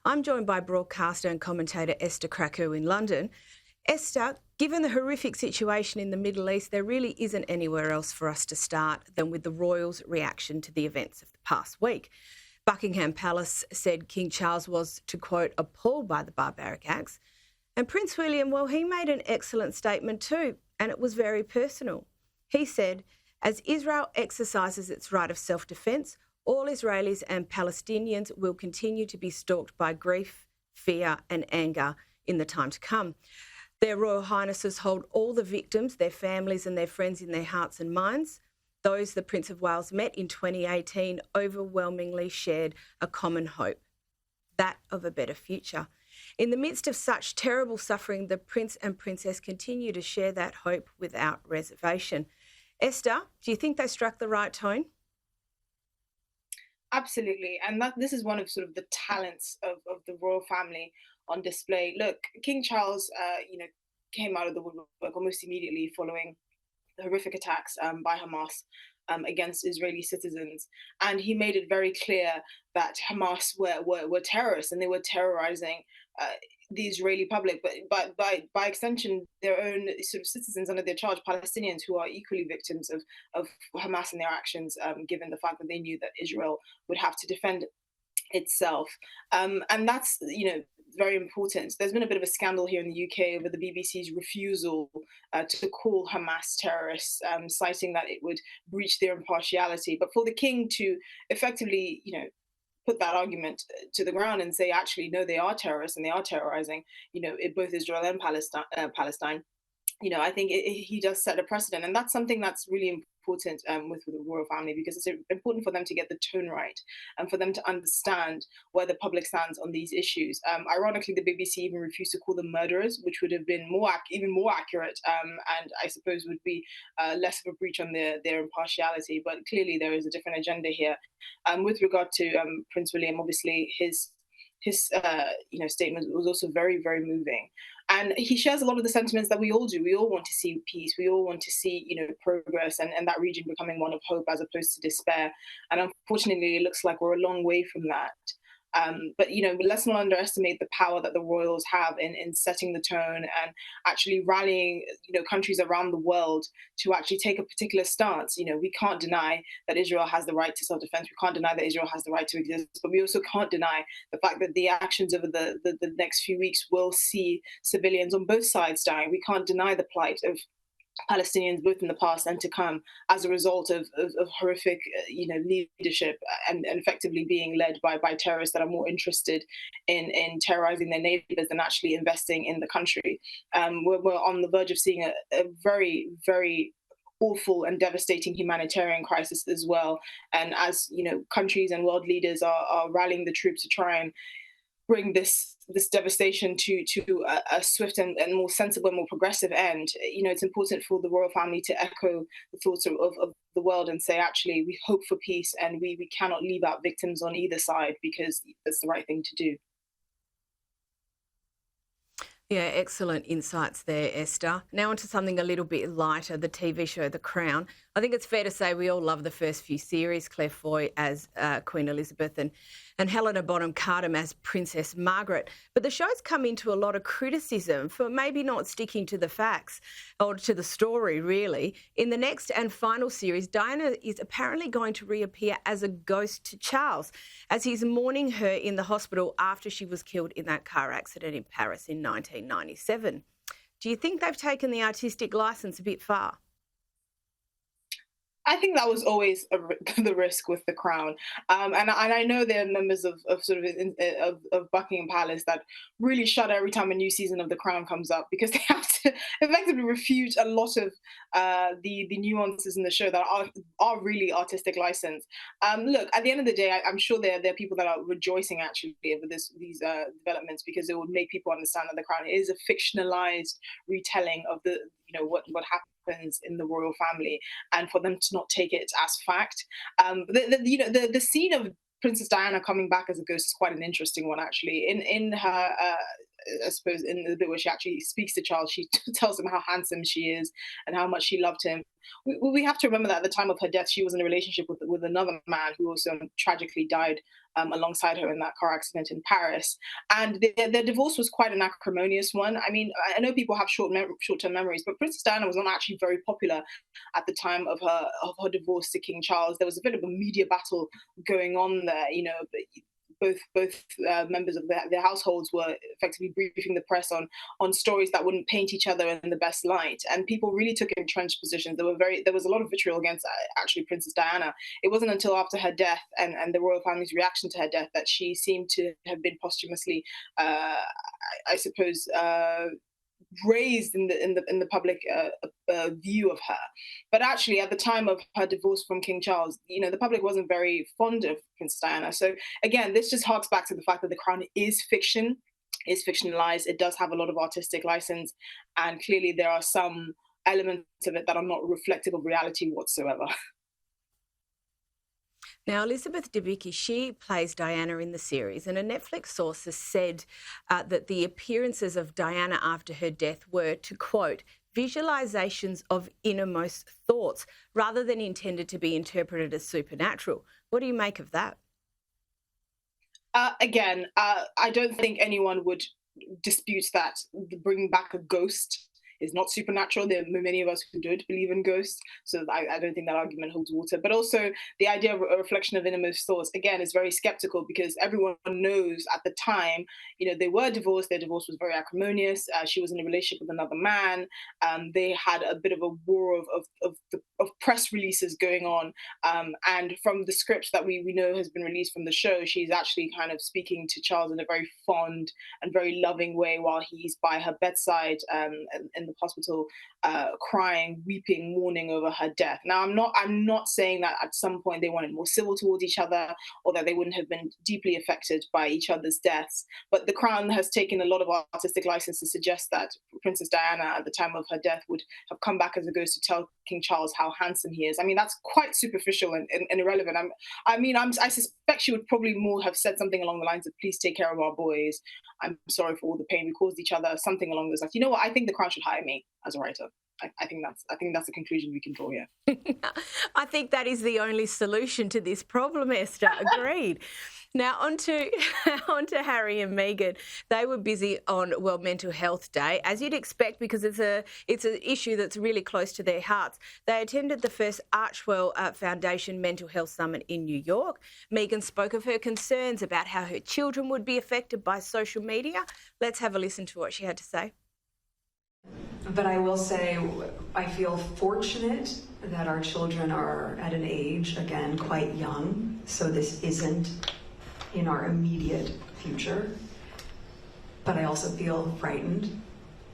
I'm joined by broadcaster and commentator Esther Krakue in London. Esther, given the horrific situation in the Middle East, there really isn't anywhere else for us to start than with the royals' reaction to the events of the past week. Buckingham Palace said King Charles was, to quote, appalled by the barbaric acts. And Prince William, well, he made an excellent statement too, and it was very personal. He said, as Israel exercises its right of self-defence, all Israelis and Palestinians will continue to be stalked by grief, fear and anger in the time to come. Their Royal Highnesses hold all the victims, their families and their friends in their hearts and minds. Those the Prince of Wales met in 2018 overwhelmingly shared a common hope, that of a better future. In the midst of such terrible suffering, the Prince and Princess continue to share that hope without reservation. Esther, do you think they struck the right tone? Absolutely. And this is one of sort of the talents of the royal family on display. Look, King Charles, came out of the woodwork almost immediately following the horrific attacks by Hamas against Israeli citizens. And he made it very clear that Hamas were terrorists and they were terrorizing the Israeli public, but by extension, their own sort of citizens under their charge, Palestinians, who are equally victims of Hamas and their actions, given the fact that they knew that Israel would have to defend itself. And that's, very important. There's been a bit of a scandal here in the UK over the BBC's refusal to call Hamas terrorists, citing that it would breach their impartiality. But for the king to effectively, put that argument to the ground and say, actually, no, they are terrorists and they are terrorizing, both Israel and Palestine. I think he does set a precedent, and that's something that's really important with the royal family, because it's important for them to get the tone right and for them to understand where the public stands on these issues. Ironically, the BBC even refused to call them murderers, which would have been even more accurate, and I suppose would be less of a breach on their impartiality. But clearly, there is a different agenda here. With regard to Prince William, obviously his statement was also very, very moving. And he shares a lot of the sentiments that we all do. We all want to see peace. We all want to see, progress and that region becoming one of hope as opposed to despair. And unfortunately, it looks like we're a long way from that. But let's not underestimate the power that the royals have in setting the tone and actually rallying, countries around the world to actually take a particular stance. We can't deny that Israel has the right to self-defense. We can't deny that Israel has the right to exist. But we also can't deny the fact that the actions over the next few weeks will see civilians on both sides dying. We can't deny the plight of Palestinians, both in the past and to come, as a result of horrific, leadership and effectively being led by terrorists that are more interested in terrorizing their neighbors than actually investing in the country. We're on the verge of seeing a very, very awful and devastating humanitarian crisis as well. And as countries and world leaders are rallying the troops to try and bring this devastation to a swift and more sensible and more progressive end, it's important for the royal family to echo the thoughts of the world and say, actually, we hope for peace and we cannot leave out victims on either side, because that's the right thing to do. Yeah, excellent insights there, Esther. Now onto something a little bit lighter, the TV show The Crown. I think it's fair to say we all love the first few series, Claire Foy as Queen Elizabeth and Helena Bonham Carter as Princess Margaret. But the show's come into a lot of criticism for maybe not sticking to the facts or to the story, really. In the next and final series, Diana is apparently going to reappear as a ghost to Charles as he's mourning her in the hospital after she was killed in that car accident in Paris in 1997. Do you think they've taken the artistic licence a bit far? I think that was always the risk with the Crown, and I know there are members of Buckingham Palace that really shudder every time a new season of The Crown comes up, because they have to effectively refute a lot of the nuances in the show that are really artistic license. Look, at the end of the day, I'm sure there are people that are rejoicing actually over these developments, because it would make people understand that The Crown is a fictionalized retelling of what happens in the royal family, and for them to not take it as fact. The scene of Princess Diana coming back as a ghost is quite an interesting one, actually. In her I suppose in the bit where she actually speaks to Charles, she tells him how handsome she is and how much she loved him. We have to remember that at the time of her death, she was in a relationship with another man who also tragically died alongside her in that car accident in Paris. And their divorce was quite an acrimonious one. I mean, I know people have short-term memories, but Princess Diana was not actually very popular at the time of her divorce to King Charles. There was a bit of a media battle going on there. You know, both members of their households were effectively briefing the press on stories that wouldn't paint each other in the best light, and people really took entrenched positions. There was a lot of vitriol against actually Princess Diana. It wasn't until after her death and the royal family's reaction to her death that she seemed to have been posthumously, I suppose, raised in the public view of her. But actually, at the time of her divorce from King Charles, you know, the public wasn't very fond of Princess Diana. So again, this just harks back to the fact that the crown is fiction, is fictionalized. It does have a lot of artistic license, and clearly there are some elements of it that are not reflective of reality whatsoever. Now, Elizabeth Debicki, she plays Diana in the series, and a Netflix source has said that the appearances of Diana after her death were, to quote, visualizations of innermost thoughts, rather than intended to be interpreted as supernatural. What do you make of that? Again, I don't think anyone would dispute that bringing back a ghost is not supernatural. There are many of us who don't believe in ghosts, so I don't think that argument holds water. But also, the idea of a reflection of innermost thoughts, again, is very skeptical, because everyone knows at the time, you know, they were divorced. Their divorce was very acrimonious. She was in a relationship with another man. They had a bit of a war of press releases going on. And from the script that we know has been released from the show, she's actually kind of speaking to Charles in a very fond and very loving way while he's by her bedside in the hospital, crying, weeping, mourning over her death. Now, I'm not saying that at some point they wanted more civil towards each other, or that they wouldn't have been deeply affected by each other's deaths. But the Crown has taken a lot of artistic license to suggest that Princess Diana, at the time of her death, would have come back as a ghost to tell King Charles how handsome he is. I mean, that's quite superficial and irrelevant. I suspect she would probably more have said something along the lines of, "Please take care of our boys. I'm sorry for all the pain we caused each other," something along those lines. You know what? I think the Crown should hire me as a writer. I think that's the conclusion we can draw here. I think that is the only solution to this problem, Esther. Agreed. Now, on to Harry and Meghan. They were busy on World Mental Health Day, as you'd expect, because it's an issue that's really close to their hearts. They attended the first Archwell Foundation Mental Health Summit in New York. Meghan spoke of her concerns about how her children would be affected by social media. Let's have a listen to what she had to say. But I will say, I feel fortunate that our children are at an age, again, quite young, so this isn't in our immediate future. But I also feel frightened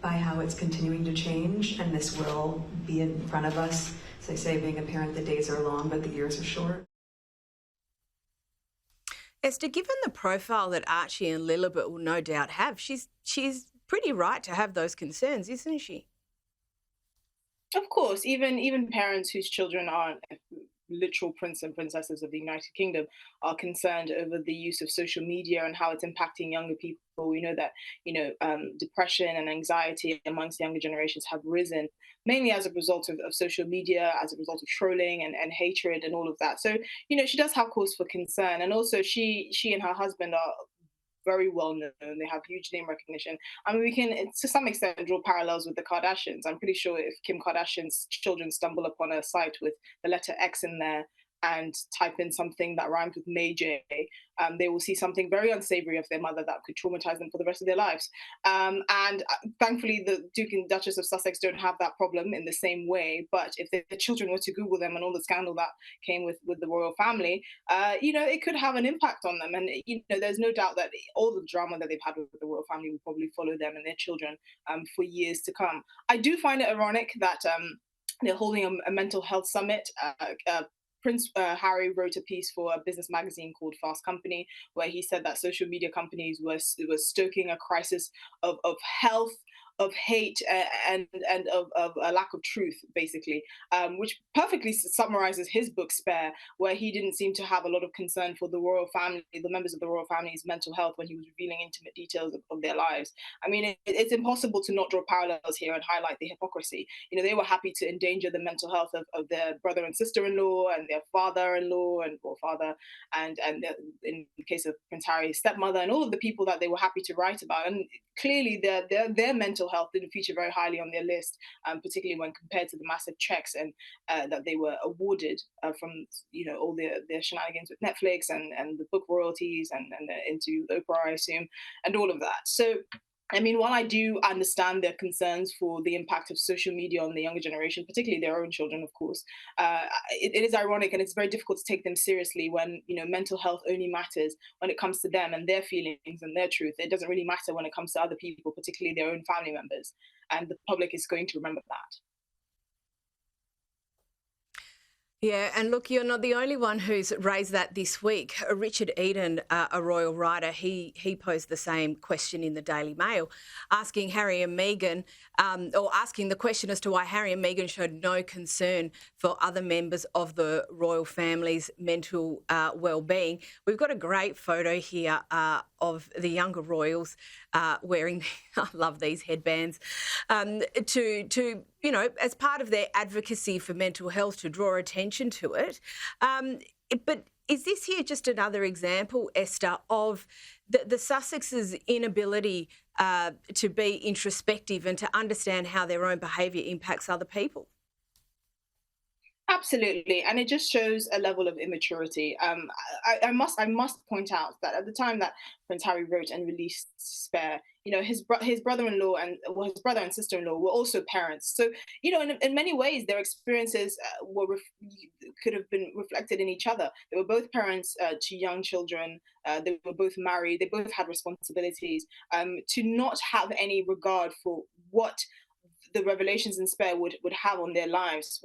by how it's continuing to change, and this will be in front of us. As they say, being a parent, the days are long, but the years are short. Esther, given the profile that Archie and Lilibet will no doubt have, she's pretty right to have those concerns, isn't she? Of course, even parents whose children are literal prince and princesses of the United Kingdom are concerned over the use of social media and how it's impacting younger people. We know that, depression and anxiety amongst younger generations have risen, mainly as a result of social media, as a result of trolling and hatred and all of that. So, she does have cause for concern. And also she and her husband are very well known. They have huge name recognition. I mean, we can, to some extent, draw parallels with the Kardashians. I'm pretty sure if Kim Kardashian's children stumble upon a site with the letter X in there and type in something that rhymes with May J, they will see something very unsavory of their mother that could traumatize them for the rest of their lives. And thankfully, the Duke and Duchess of Sussex don't have that problem in the same way. But if their children were to Google them and all the scandal that came with the royal family, it could have an impact on them. And, there's no doubt that all the drama that they've had with the royal family will probably follow them and their children for years to come. I do find it ironic that they're holding a mental health summit. Prince Harry wrote a piece for a business magazine called Fast Company, where he said that social media companies were stoking a crisis of health, hate and of a lack of truth, basically, which perfectly summarizes his book Spare, where he didn't seem to have a lot of concern for the royal family, the members of the royal family's mental health when he was revealing intimate details of their lives. I mean, it's impossible to not draw parallels here and highlight the hypocrisy. They were happy to endanger the mental health of their brother and sister-in-law and their father-in-law and or father, and in the case of Prince Harry's stepmother, and all of the people that they were happy to write about. And clearly, their mental health didn't feature very highly on their list, particularly when compared to the massive checks and that they were awarded from all their shenanigans with Netflix and the book royalties and the interview with Oprah, I assume, and all of that. So I mean, while I do understand their concerns for the impact of social media on the younger generation, particularly their own children, of course, it is ironic and it's very difficult to take them seriously when mental health only matters when it comes to them and their feelings and their truth. It doesn't really matter when it comes to other people, particularly their own family members, and the public is going to remember that. Yeah, and look, you're not the only one who's raised that this week. Richard Eden, a royal writer, he posed the same question in the Daily Mail, asking Harry and Meghan, or asking the question as to why Harry and Meghan showed no concern for other members of the royal family's mental well-being. We've got a great photo here of the younger royals wearing, I love these headbands, to as part of their advocacy for mental health, to draw attention to it. But is this here just another example, Esther, of the Sussexes' inability to be introspective and to understand how their own behaviour impacts other people? Absolutely, and it just shows a level of immaturity. I must point out that at the time that Prince Harry wrote and released Spare, his brother-in-law and his brother and sister-in-law were also parents. So in many ways, their experiences could have been reflected in each other. They were both parents to young children. They were both married. They both had responsibilities. To not have any regard for what the revelations in Spare would have on their lives,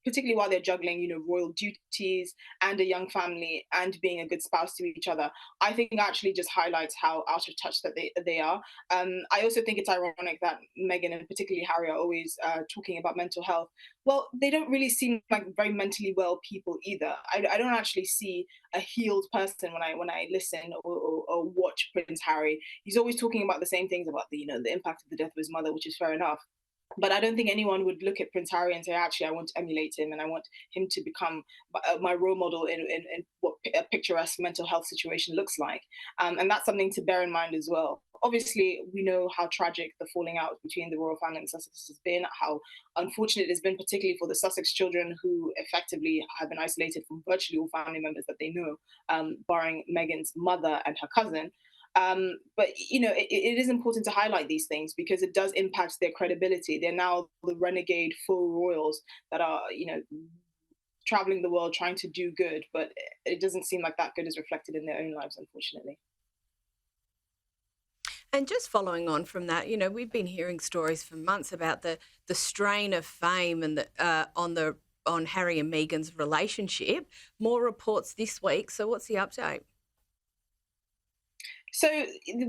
particularly while they're juggling, royal duties and a young family and being a good spouse to each other, I think actually just highlights how out of touch that they are. I also think it's ironic that Meghan and particularly Harry are always talking about mental health. Well, they don't really seem like very mentally well people either. I don't actually see a healed person when I listen or watch Prince Harry. He's always talking about the same things about the impact of the death of his mother, which is fair enough. But I don't think anyone would look at Prince Harry and say, actually, I want to emulate him and I want him to become my role model in what a picturesque mental health situation looks like. And that's something to bear in mind as well. Obviously, we know how tragic the falling out between the royal family and Sussex has been, how unfortunate it has been, particularly for the Sussex children who effectively have been isolated from virtually all family members that they know, barring Meghan's mother and her cousin. But it is important to highlight these things because it does impact their credibility. They're now the renegade faux royals that are traveling the world trying to do good, but it doesn't seem like that good is reflected in their own lives, unfortunately. And just following on from that, we've been hearing stories for months about the strain of fame and on Harry and Meghan's relationship. More reports this week. So what's the update? So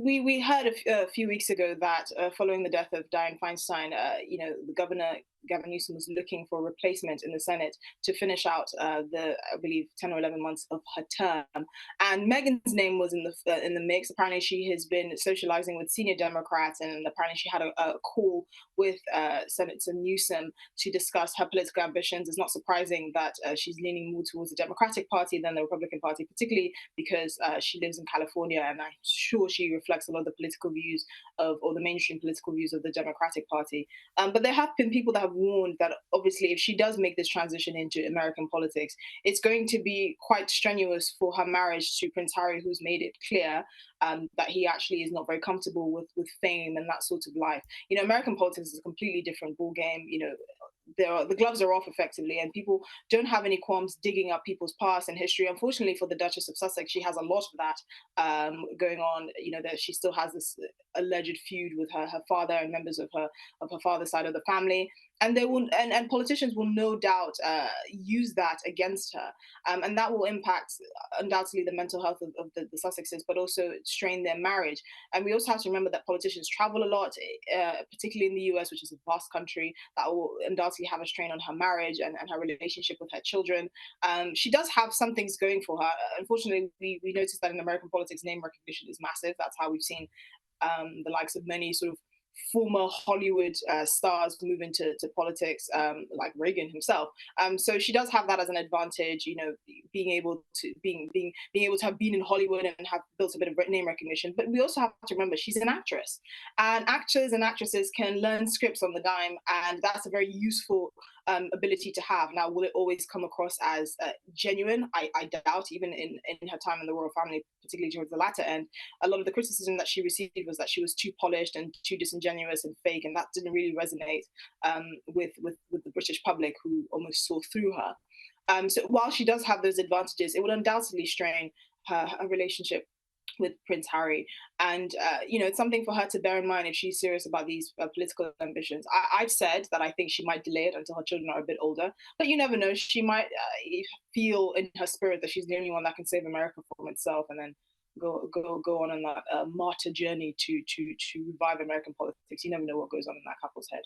we heard a few weeks ago that following the death of Dianne Feinstein, the governor Gavin Newsom was looking for a replacement in the Senate to finish out I believe 10 or 11 months of her term. And Meghan's name was in the mix. Apparently, she has been socializing with senior Democrats, and apparently she had a call with Senator Newsom to discuss her political ambitions. It's not surprising that she's leaning more towards the Democratic Party than the Republican Party, particularly because she lives in California, and I'm sure she reflects a lot of the political views or the mainstream political views of the Democratic Party. But there have been people that have warned that obviously if she does make this transition into American politics, it's going to be quite strenuous for her marriage to Prince Harry, who's made it clear that he actually is not very comfortable with fame and that sort of life. American politics is a completely different ballgame. The gloves are off effectively, and people don't have any qualms digging up people's past and history. Unfortunately for the Duchess of Sussex, she has a lot of that going on. That she still has this alleged feud with her father and members of her father's side of the family. And they will, and politicians will no doubt use that against her, and that will impact undoubtedly the mental health of the Sussexes, but also strain their marriage. And we also have to remember that politicians travel a lot, particularly in the US, which is a vast country. That will undoubtedly have a strain on her marriage and her relationship with her children. She does have some things going for her. Unfortunately, we noticed that in American politics, name recognition is massive. That's how we've seen the likes of many sort of former Hollywood stars move into politics, like Reagan himself. So she does have that as an advantage, you know, being able to have been in Hollywood and have built a bit of name recognition. But we also have to remember she's an actress, and actors and actresses can learn scripts on the dime, and that's a very useful ability to have. Now, will it always come across as genuine? I doubt, even in her time in the royal family, particularly towards the latter end. A lot of the criticism that she received was that she was too polished and too disingenuous and fake, and that didn't really resonate with the British public, who almost saw through her. So while she does have those advantages, it will undoubtedly strain her relationship with Prince Harry. And, you know, it's something for her to bear in mind if she's serious about these political ambitions. I've said that I think she might delay it until her children are a bit older, but you never know. She might feel in her spirit that she's the only one that can save America from itself, and then go on that martyr journey to revive American politics. You never know what goes on in that couple's head.